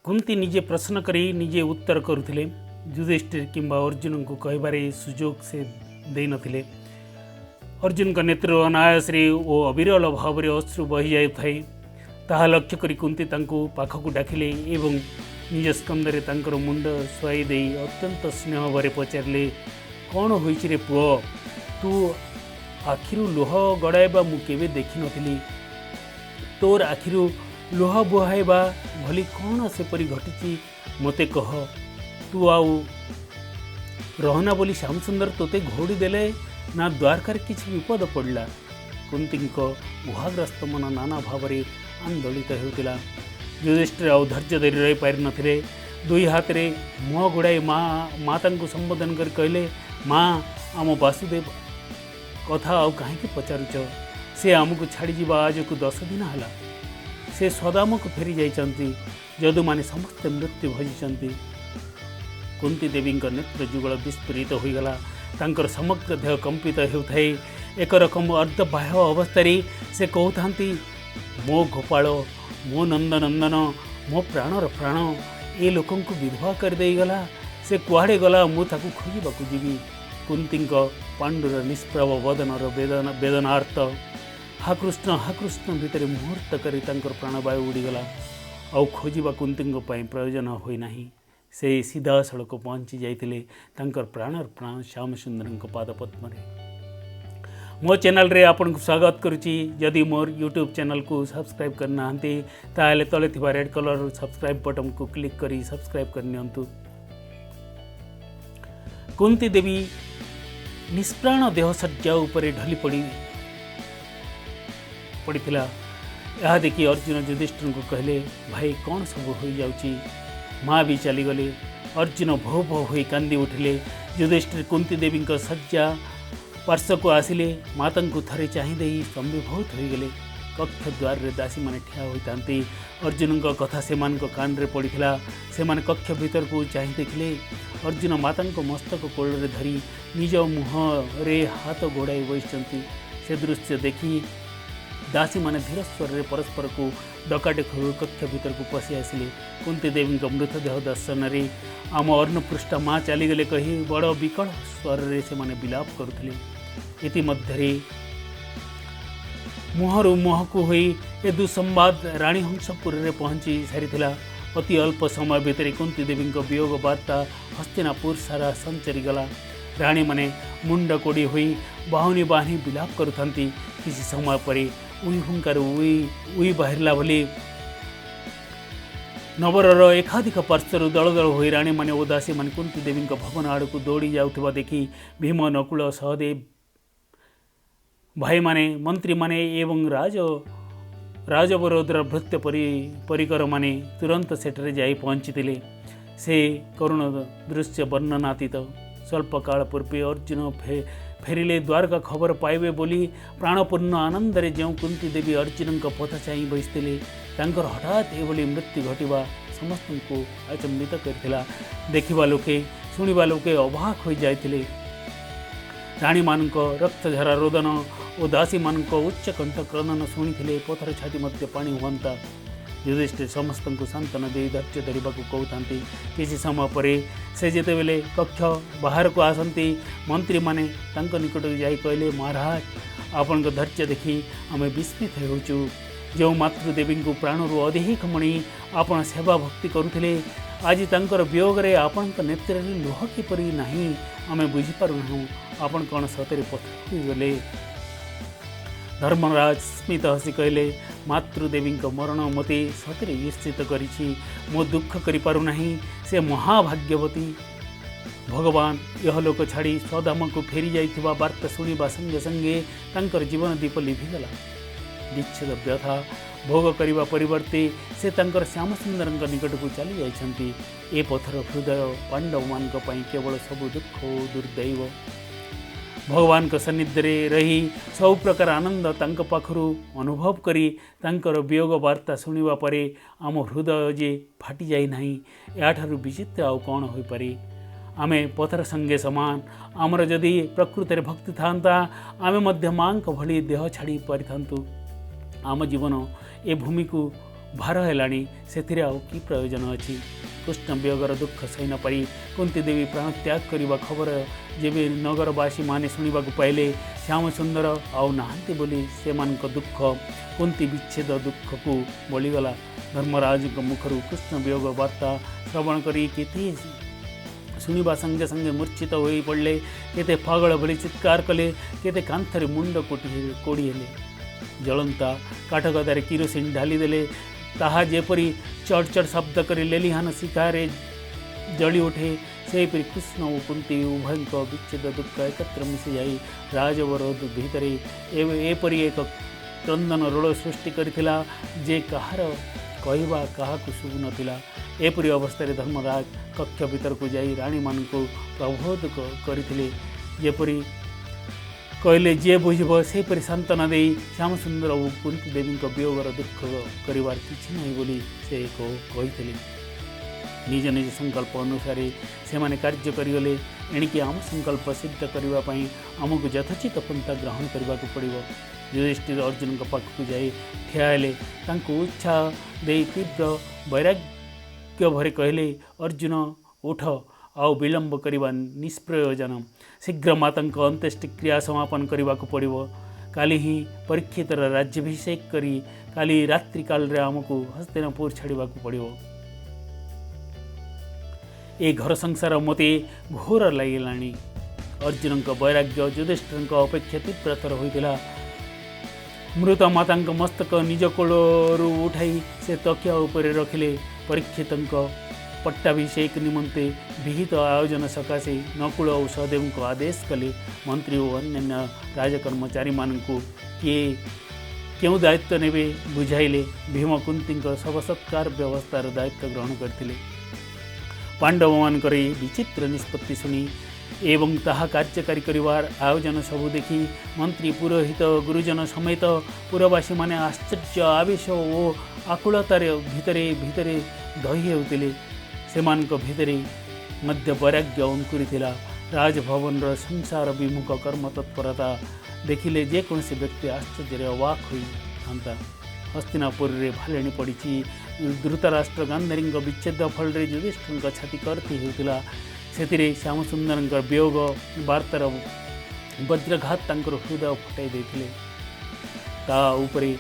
कुंती निजे प्रश्न करी निजे उत्तर करुथिले। युधिष्ठिर किंबा अर्जुन को कहबारे सुजोग से दे नथिले। अर्जुन का नेत्र अनायासरे ओ अविरल भाव अश्रु बही जाए ताहा लक्ष्य करी कुंती तांको पाखक डाकिले एवं निज स्कंदरे तांकर मुंड शुआई दे अत्यंत स्नेह भरे पचारे, कौन होइछि रे पुओ, तू आखिरु लुह गड़ाइबा मु केबे देखि नथिली। तोर आखिरु लुह बुहाइबा भली कौन सेपरी घटिछि मते कह। तू आउ रहना बोली श्याम सुंदर तोते घोड़ी देले ना द्वारकार किछि विपद पड़ला। कुंतीक गुहाग्रस्त मन नाना भाव आंदोलित होता। युधिष्ठिर आउ धैर्य धरी रही पारि नथिले। दुई हाथ रे मुह गुड़ाई माता को संबोधन कर कहले, माँ आम वासुदेव कथा आउ कहीं पचारुच, से आमको छाड़ी जीवा आज को 10 दिन है। से सदाम को फेरी जाइछन्ति, जदु माने समस्त मृत्यु भजिछन्ति। कुंती देवी नेत्र जुगल विस्फुरित होईगला। तांकर समग्र देह कंपित होउथाए। एक रकम अर्धबाह्य अवस्था से कहते, मो गोपाल, मो नंदनंदन, मो प्राणर प्राण ए लोक विधवा कर देगला। से कुआड़े गला मु ताकू खोजबाकू जीवी। कुंती पांडुर निष्प्रभ वदनर वेदनार्थ हा कृष्ण भितर मुहूर्त करी तांकर प्राणवायु उड़ीगला। आउ खोजा कुंती प्रयोजन होना। से सीधा सड़क पहुँची जाइए तांकर प्राणर प्राण श्याम सुंदर पादपद्म। मो चैनल रे आपन को स्वागत करुच्ची। जदि मोर यूट्यूब चैनल को सब्सक्राइब करना ताले तले थिबा रेड कलर सब्सक्राइब बटन को क्लिक करी सब्सक्राइब करनियंतु। कुंती देवी निष्प्राण देह सज्जा उपरे ढली पड़ीथिला। यह देखि अर्जुन युधिष्ठिर को कहले, भाई कौन सब हो जाउची। माँ भी चलीगले। अर्जुन भो भो हो कांदी उठिले। युधिष्ठिर कुंती देवी सज्जा पार्श्व को आसिले। माता को थरे चाहिदे स्तंभीभूत होगले। कक्ष द्वार रे दासी माने ठिया होइतांती। अर्जुन का कथा से कान रे पड़ीथिला। से माने कक्ष भीतर को चाहि देखिले। अर्जुन माता को मस्तक कोल रे धरी निज मुह रे हाथ गोड़ाई बसिचंती। से दृश्य देखी दासी माने धीर स्वर रे परस्पर को डकाटे कक्ष भीतर को पशि आसिले। कुंती देवी मृतदेह दर्शन रे आम अन्नपृष्ठा माँ चलीगले कही बड़ विकल स्वर रे से माने विलाप करुथिले। इतिमध्य मुहरु मुहकु होई ए दुसंवाद रानी हंसपुर रे पहुंची सारिथिला। अति अल्प समय भितर कुंती देवी वियोग वार्ता हस्तिनापुर सारा संचरी गला। रानी माने मुंड कोड़ी हुई बाहुनी बाहनी विलाप करुथंती। किसी समय पर उई हुंकार उई बाहरला भली नवरर एकाधिक पार्श्वर दल दल हो राणी माने ओ दासी माने कुंती देवी भवन आड़ को दौड़ी जाउथबा देखी भीम नकुल सहदेव भाई माने मंत्री माने एवं राजवरोधर भृत्य परिकर माने तुरंत सेठरे जाई पहुंचीतिले। से करुण दृश्य वर्णनातीत। स्वल्प काल पूर्वे अर्जुन फेरिले द्वारका खबर पाइबे बोली प्राणपूर्ण आनंद रे जो कुंती देवी अर्जुन पथ चाहि बसिले। तांकर हठात एभली मृत्यु घटिबा समस्त को अचंबित करथिला। देखिबा लोके शुणिबा लोके अबाक हो जाइतिले। राणी मानक रक्तझरा रोदन और दासी मानक उच्च कंठ क्रंदन शुणिथिले। पथर छाती मध्य पानी हुअंता। युधिष्ठिर समस्त को सांत्वना दे धैर्य धरवा को कहते। किसी समय पर से जेते बेले कक्ष बाहर को आसती मंत्री माने तांको निकट जाई कहले, महाराज आपण को धैर्य देखी आम विस्मित होचु। जो मातृदेवी को प्राणरू अधिक मणि आपण सेवा भक्ति करुथिले, आज तांकर वियोग रे आपण नेत्र रे लुह किपरि नाही आम बुझीपारुना। आपण कौन सतरे पथर गले। धर्मराज स्मित हसी कहले, मातृदेवी मरण मते सतरे निश्चित करिछि। मो दुख करिपारुना। से महाभाग्यवती। भगवान यह लोक छाड़ी स्वधाम को फेरी जाइथिबा वार्ता शुणिबा संगे संगे तांकर जीवन दीप लिभिगला। विच्छेद व्यथा भोग करने परिवर्ते से तांकर श्याम सुंदर निकट को चली जाइछन्ति। ए पथर हृदय पांडव मान केवल सब दुख दुर्दैव। भगवान के सन्निधि रे रही सब प्रकार आनंद तांक पाखरु अनुभव करी तांकर वियोग वार्ता शुणिबा परे आम हृदय जे फाटी जाई नाही, याठारु विचित्र आउ कौन होई पारे। आमे पथर संगे समान। आमर जदि प्रकृति रे भक्ति थांता आमे मध्य मांक भली देह छाड़ी पारिथांतु। आम जीवन ए भूमि को भार है से कि प्रयोजन अच्छी। कृष्ण वियोगर दुख सही न पारी कुंती देवी प्राण त्याग करने खबर जेबे नगरवासी माने शुणा पाइले श्याम सुंदर आउ नहांती बोली से दुख कुंती विच्छेद दुख को बलिगला। धर्मराज मुखर कृष्ण वियोग वार्ता श्रवण करी केते शुणा संगे संगे मूर्छित हो पड़े, केते पागल भली चित्कार कले, केते कांथरे मुंड कोड़ी हेले। जलंता काठगदारे किरोसिन ढालीदेले ताहा जेपरी चढ़ शब्द करी लेलिहान शिखारे जली उठे सेपरी कृष्ण और कुंती उभय विच्छेद दुख एकत्र मिशि जाई राजवरोध भितर एपरी एक क्रंदन रोल सृष्टि करथिला जे कहार कहवा क्या शुभु नथिला। एपरी अवस्था धर्मराज कक्ष भीतर को जाई राणी मान को प्रबोध करथिले जेपरी कहले जे बुझब सेपरी सांत्वना दे श्याम सुंदर और कुंती देवी वियोगर दुख करिवार किछि नहीं बोली से कही। निज निज संकल्प अनुसार से माने कार्य करिगले। एणिकी आम संकल्प सिद्ध करने आमको यथोचित पंथा ग्रहण करने को पड़ो। युधिष्ठिर अर्जुन पाखक जाई ठियाले उत्साह दे तीव्र वैराग्य भरे कहले अर्जुन उठ आउ विलंब करवा निष्प्रयोजन शीघ्र माता अंत्येष्टिक्रिया समापन करने को पड़ो। काली ही परीक्षितर राज्याभिषेक करी काली रात्रि काल आमको हस्तिनापुर छाड़ा पड़ो। ए घर संसार मते घोर लगे। अर्जुन वैराग्य युधिष्ठिर अपेक्षा तीव्रतर होता। मृत माता मस्तक निज कोलू उठाई से तकिया उपर रखिले। परीक्षित पट्टाभिषेक निमंते विहित आयोजन सकाशे नकुल और सहदेव को आदेश कले। मंत्री और अन्य राजकर्मचारी मानू किए क्यों दायित्व नेबे बुझाइले। भीम कुंती सब सत्कार व्यवस्थार दायित्व ग्रहण करते। पांडव मान विचित्र निष्पत्ति शुणी एवं ताहा कार्यकारी करिवार आयोजन सबू देखी मंत्री पुरोहित गुरुजन समेत पुरवासी माने आश्चर्य आवेश और आकुलतार भितरे भितरे दही हेउतिले। सेमानक भितरे मध्य वैराग्य अंकुरी। राजभवन संसार विमुख कर्म तत्परता देखिले जेकोसी व्यक्ति आश्चर्य अवाक होता। हस्तिनापुर रे भालेणी पड़ी धृतराष्ट्र गांधारी विच्छेद फल युधिष्ठिर छाती करती होता। से श्याम सुंदर वियोग वार्तार वज्रघात हृदय फटाई देते। ताऊपरे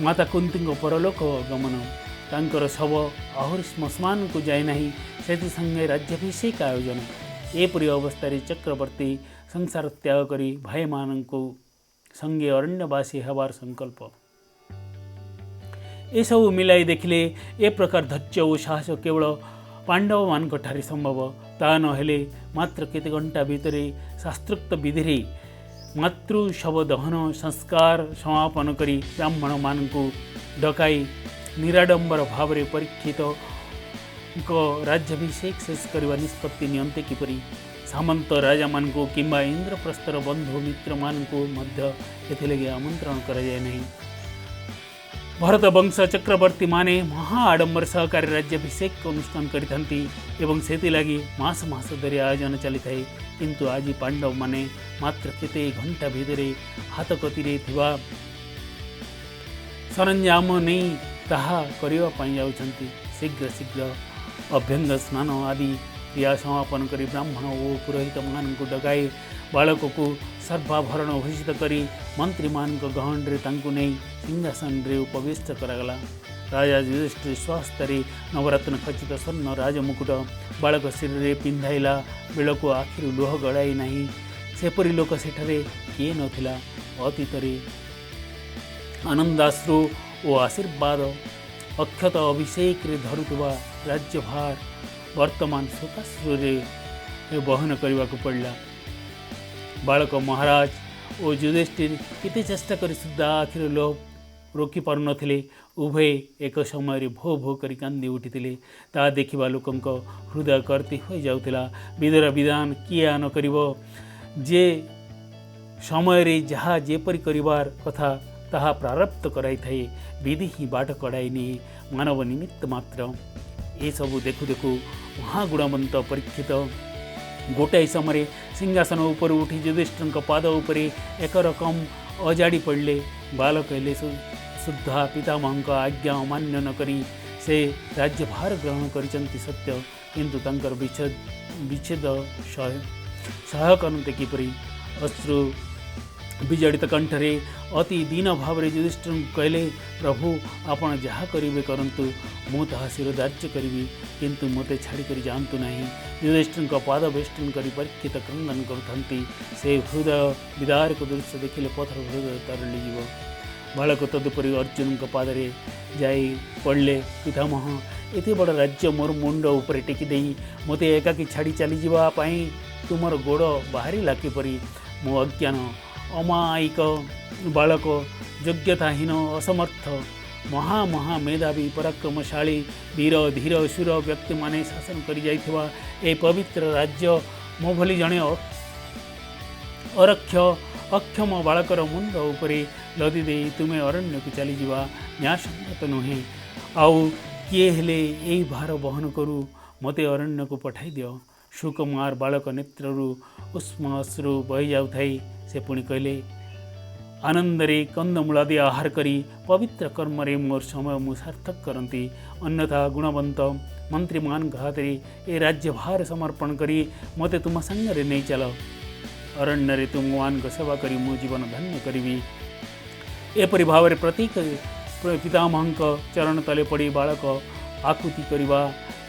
माता कुंती परलोक गमन तांकर शव आहुरी श्मशान को जाए नहीं से संगे राज्याभिषेक आयोजन। एपरी अवस्था चक्रवर्ती संसार त्याग करी भाई मान को संगे अरण्यवासी हबार संकल्प। ए सब मिलाई देखिले ए प्रकार धैर्य और साहस केवल पांडव मान ठारे संभव। ता नहेले मात्र केते घंटा भितर शास्त्रोक्त विधि मातृ शव दहन संस्कार समापन करी ब्राह्मण मान को डकाई निराडंबर भाव में परीक्षित राज्याभिषेक शेष करने निष्पत्ति नियंते किपरि। सामंत राजा मान को किंबा इंद्रप्रस्थर बंधु मित्र मान को मध्य एथिलगे आमंत्रण करा जाए नहीं। भरत वंश चक्रवर्ती माने महा आडंबर सहकारी राज्याभिषेक अनुष्ठान करिथांती एवं सेति लगी मास मास धरी आयोजन चली थाए। किंतु आज पांडव माने मात्र केते घंटा भितरे हाथ गति थिबा सरंजाम नहीं ताहा करने जाउछंती। शीघ्र शीघ्र अभ्यंग स्नान आदि क्रिया समापन करी ब्राह्मण और पुरोहित मान को डकाई बालक को सर्वाभरण भूषित करी मंत्री मान गहन रे तांकु नहीं सिंहासन रे उपविष्ट करागला। राजा युधिष्ठिर स्वहस्ତରେ नवरत्न खचित स्वर्ण राजमुकुट बालक शिर रे पिंधाइला बेलको आखिर लुह गड़ाई नहीं। सेपरी लोक सेठरे किए नथिला। अतीतरे आनंदाश्रु और आशीर्वाद अक्षत अभिषेक रे धरुवा राज्यभार वर्तमान शोकाश्रुरे बहन करने को पड़ा। बालक महाराज और युधिष्ठिर केते चेष्टा करी सुद्धा आखिर लोभ रोकी पारु नथिले। उभय एक समय भो भो करी कांदी उठिथिले। ता देखिबा लोकंक हृदय कर्ती हो जाउथिला। विधर विधान किए न करिवो। जे समय रे जहा जेपरि करिवार कथा ताहा प्रारब्ध कराई थाए। विधि ही बाट कड़ाई नहीं मानव निमित्त मात्र। ये सबू देखु देखु महागुणवंत परीक्षित गोटाए समय सिंहासन उपर उठी युधिष्ठिर पाद उपरे एक रकम अजाड़ी पड़े। बालक हेले शुद्धा पितामहଙ୍କ आज्ञा अमान्य न करी से राज्यभार ग्रहण करिसंति सत्य किंतु तंकर विच्छेद सह करते किपरि अश्रु विजड़ित कंठरे अति दीन भाव युधिष्ठिर कहले प्रभु आपण जहाँ करेंगे करंतु मु ताहा शिरोधार्य करी किंतु मते छाड़ी जातु नहीं। युधिष्ठिर पाद वेष्टन कर परीक्षित क्रंदन करुँच से हृदय विदारक दृश्य देखिले पथर हृदय तरलीज बालक तदुपरि अर्जुन पादरे जाई पड़े पितामह एते बड़ राज्य मोर मुंड उपर टेकिदे मते एकाकी छाड़ी चली जावाई तुमर गोड़ बाहरी किपरि मो अज्ञान अमायिक बालक योग्यताहीन असमर्थ महा मेधावी पराक्रमशाली वीर धीर शूर व्यक्ति माने शासन कर जाइथिबा ए पवित्र राज्य मो भली जणे अक्षम बालकर मुंड उपरे लदी दे तुम्हें अरण्य को चली जावा न्यायसंगत नुहे आउ किए हेले यही भार बहन करू मते अरण्य को पठाई दियो। सुकुमार बालक नेत्रु उष्म अश्रु बही जाउथाई से पुणी कहले आनंदरे कंदमूलादि आहार करी पवित्र कर्म रे मोर समय मु सार्थक करती अन्यथा गुणवंत मंत्री मान हाथरे ए राज्यभार समर्पण करी मते तुम संगरे नहीं चल अरण्य रे तुम मान सेवा करी मु जीवन धन्य करी एपरि भाव रे प्रत्येक पितामहଙ୍କ चरण तले पड़ी बालक आकुति करवा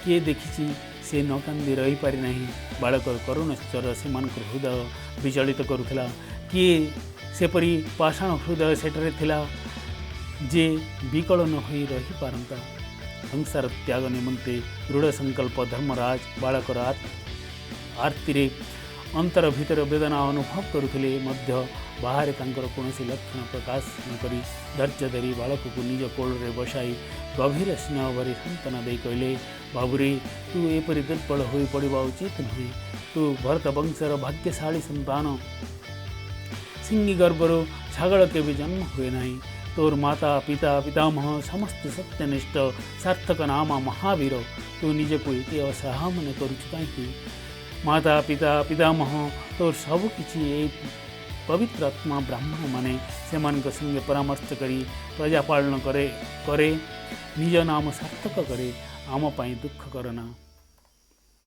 किए देखी से न कांदी रही पारि नहीं बालकर करुण स्वर से हृदय विचलित करुला किए सेपरी पाषाण हृदय सेठरे थिला जे विकल न होई रही पारंता संसार त्याग निमंते दृढ़ संकल्प धर्मराज बालकर आरती अंतर भीतर वेदना अनुभव करुले मध्य बाहर तांकर कौनसी लक्षण प्रकाश न करी धैर्य धरी बालक को निज कोल रे बसाई गभीर स्नेह भरी सांत्वना दे कहले बाबुरे तू एपरी दुर्बल हो पड़ा उचित नुहे तू भरत वंशर भाग्यशाली संतान सिंगी गर्भर छागल के भी जन्म हुए नहीं तोर माता पिता पितामह समस्त सत्यनिष्ठ सार्थक नामा महावीर तू निज को ये असहाय मन करुछु कहीं माता पिता पितामह तोर सबकि पवित्र आत्मा ब्राह्मण माने से संगे परामर्श करी प्रजा पालन करे निज नाम सार्थक करे आम पाई दुख करना।